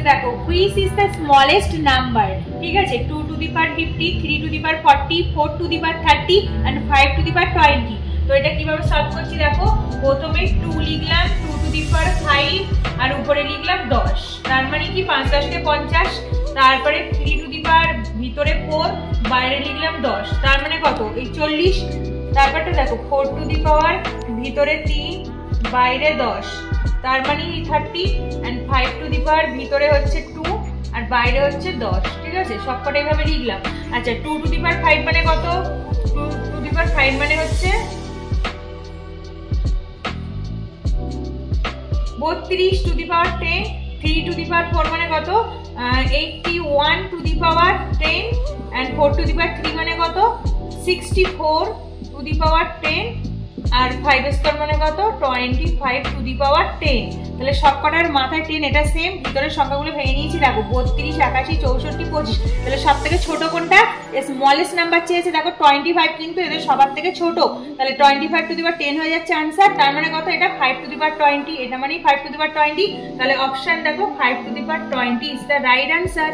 দেখো which is the smallest number, ঠিক আছে, 2 to the power 50, 3 to the power 40, 4 to the power 30 and 5 to the power 20। তো এটা কিভাবে সলভ করছি দেখো, প্রথমে 2 লিখলাম 2 টু দি পাওয়ার 5 আর উপরে লিখলাম 10, তার মানে কি 5 10 কে 50, তারপরে 3 টু দি পাওয়ার ভিতরে 4 বাইরে লিখলাম 10, তার মানে কত এই 40। তারপরটা দেখো 4 টু দি পাওয়ার ভিতরে 3 বাইরে 10, তার মানে 30 and 5 টু দি পাওয়ার ভিতরে হচ্ছে 2 আর বাইরে হচ্ছে 10, ঠিক আছে, সবকটা এইভাবে লিখলাম। আচ্ছা 2 টু দি পাওয়ার 5 মানে কত, 2 টু দি পাওয়ার 5 মানে হচ্ছে 32 two the power 10, 3 to the পাওয়ার 4 মানে কত 81 to the power 10 and 4 to the power 3 মানে কত 64 two the power 10 R 5 square মানে কত 25 টু দি পাওয়ার 10। তাহলে সবকটার মাথায় 10, এটা সেম, ভিতরের সংখ্যাগুলো ভেঙে নিয়েছি দেখো 32 81 64 25। তাহলে সব থেকে ছোট কোনটা, স্মলেস্ট নাম্বার চেয়েছে দেখো 25, কিন্তু এদের সবার থেকে ছোট, তাহলে 25 টু দি পাওয়ার 10 হয়ে যাচ্ছে आंसर। তার মানে কত এটা 5 টু দি পাওয়ার 20, এটা মানে 5 টু দি পাওয়ার 20। তাহলে অপশন দেখো 5 to the power 20 is the right answer.